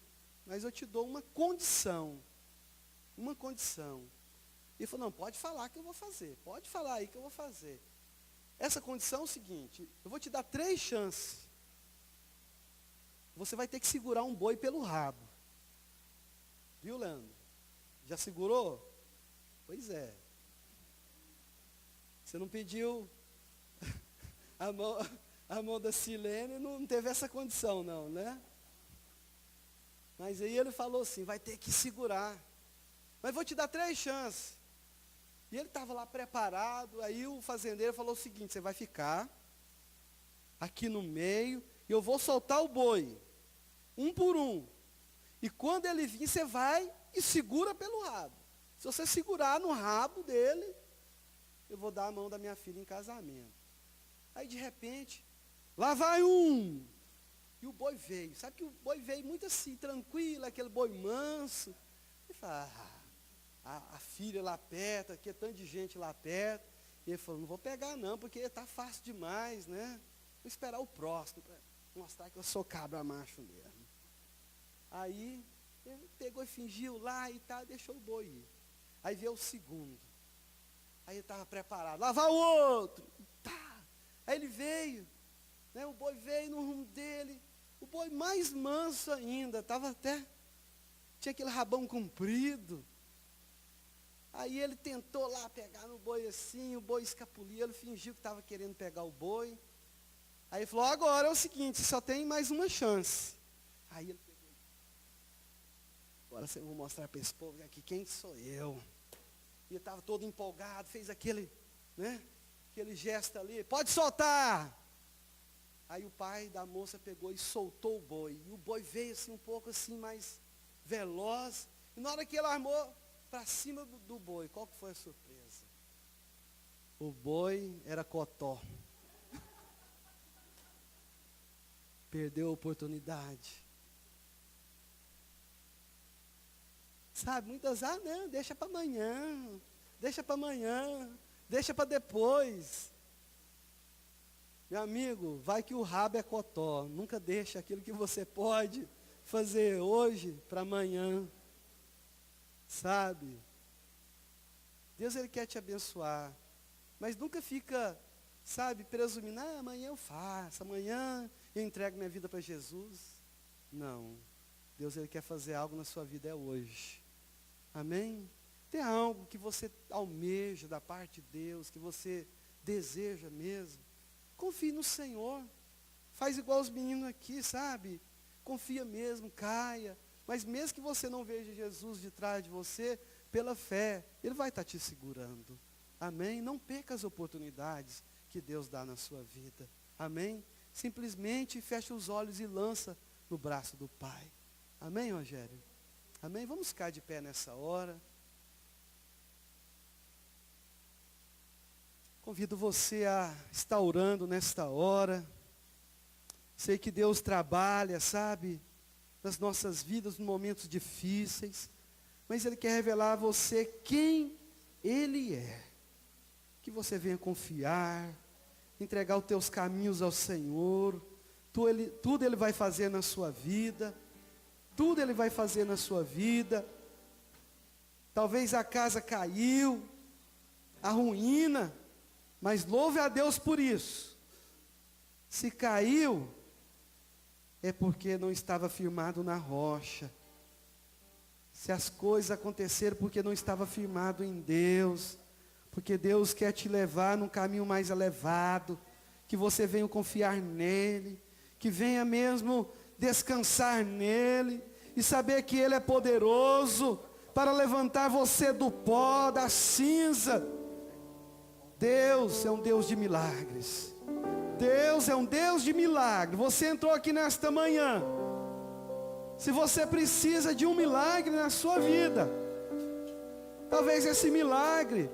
mas eu te dou uma condição. Ele falou, não, pode falar que eu vou fazer, pode falar aí que eu vou fazer. Essa condição é o seguinte, eu vou te dar 3 chances. Você vai ter que segurar um boi pelo rabo. Viu, Leandro? Já segurou? Pois é. Você não pediu a mão da Silene, não teve essa condição não, né? Mas aí ele falou assim, vai ter que segurar. Mas vou te dar 3 chances. E ele estava lá preparado, aí o fazendeiro falou o seguinte, você vai ficar aqui no meio, e eu vou soltar o boi, um por um. E quando ele vir, você vai e segura pelo rabo. Se você segurar no rabo dele, eu vou dar a mão da minha filha em casamento. Aí de repente, lá vai um. E o boi veio. Sabe que o boi veio muito assim, tranquilo, aquele boi manso. Ele fala, a filha lá perto, aqui é tanto de gente lá perto. E ele falou, não vou pegar não, porque está fácil demais, né? Vou esperar o próximo, para mostrar que eu sou cabra macho mesmo. Aí, ele pegou e fingiu lá e tal, deixou o boi ir. Aí veio o segundo. Aí ele estava preparado, lá vai o outro. Tá. Aí ele veio, né, o boi veio no rumo dele. O boi mais manso ainda, tinha aquele rabão comprido. Aí ele tentou lá pegar no boi assim, o boi escapuliu, ele fingiu que estava querendo pegar o boi. Aí ele falou, agora é o seguinte, só tem mais uma chance. Aí ele pegou, agora eu vou mostrar para esse povo aqui quem sou eu. E ele estava todo empolgado, fez aquele gesto ali, pode soltar. Aí o pai da moça pegou e soltou o boi. E o boi veio assim um pouco assim mais veloz. E na hora que ele armou para cima do boi, qual que foi a surpresa? O boi era cotó. Perdeu a oportunidade. Sabe, muitas, não, deixa para amanhã, deixa para depois. Meu amigo, vai que o rabo é cotó, nunca deixa aquilo que você pode fazer hoje para amanhã, sabe? Deus, Ele quer te abençoar, mas nunca fica, sabe, presumindo, amanhã eu faço, amanhã eu entrego minha vida para Jesus. Não, Deus, Ele quer fazer algo na sua vida, é hoje. Amém? Tem algo que você almeja da parte de Deus, que você deseja mesmo? Confie no Senhor. Faz igual os meninos aqui, sabe? Confia mesmo, caia. Mas mesmo que você não veja Jesus de trás de você, pela fé, Ele vai estar te segurando. Amém? Não perca as oportunidades que Deus dá na sua vida. Amém? Simplesmente fecha os olhos e lança no braço do Pai. Amém, Rogério? Amém? Vamos ficar de pé nessa hora. Convido você a estar orando nesta hora. Sei que Deus trabalha, sabe, nas nossas vidas, nos momentos difíceis. Mas Ele quer revelar a você quem Ele é. Que você venha confiar, entregar os teus caminhos ao Senhor. Tudo Ele vai fazer na sua vida. Tudo Ele vai fazer na sua vida. Talvez a casa caiu, a ruína, mas louve a Deus por isso. Se caiu, é porque não estava firmado na rocha. Se as coisas aconteceram porque não estava firmado em Deus, porque Deus quer te levar num caminho mais elevado, que você venha confiar nele, que venha mesmo descansar nele, e saber que Ele é poderoso para levantar você do pó, da cinza, Deus é um Deus de milagres. Deus é um Deus de milagre. Você entrou aqui nesta manhã. Se você precisa de um milagre na sua vida, talvez esse milagre,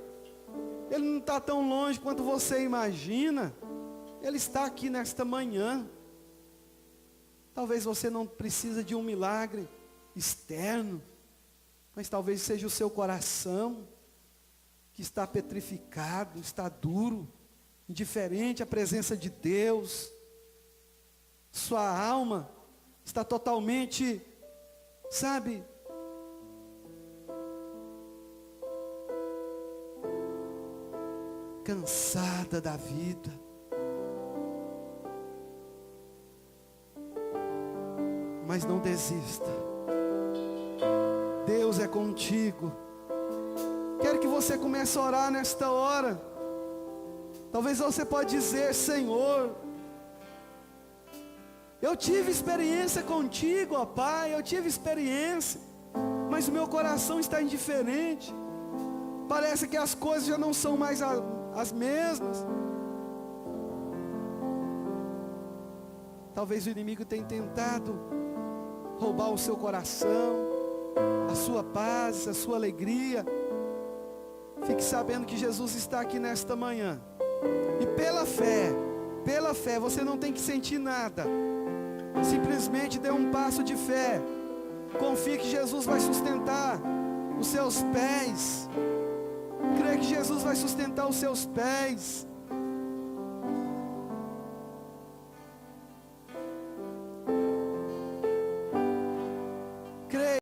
ele não está tão longe quanto você imagina. Ele está aqui nesta manhã. Talvez você não precisa de um milagre externo, mas talvez seja o seu coração que está petrificado, está duro, indiferente à presença de Deus. Sua alma está totalmente, sabe, cansada da vida. Mas não desista. Deus é contigo. Quero que você comece a orar nesta hora. Talvez você pode dizer: Senhor, eu tive experiência contigo, ó Pai, eu tive experiência, mas o meu coração está indiferente. Parece que as coisas já não são mais as mesmas. Talvez o inimigo tenha tentado roubar o seu coração, a sua paz, a sua alegria. Fique sabendo que Jesus está aqui nesta manhã. E pela fé, você não tem que sentir nada. Simplesmente dê um passo de fé. Confie que Jesus vai sustentar os seus pés. Creia que Jesus vai sustentar os seus pés.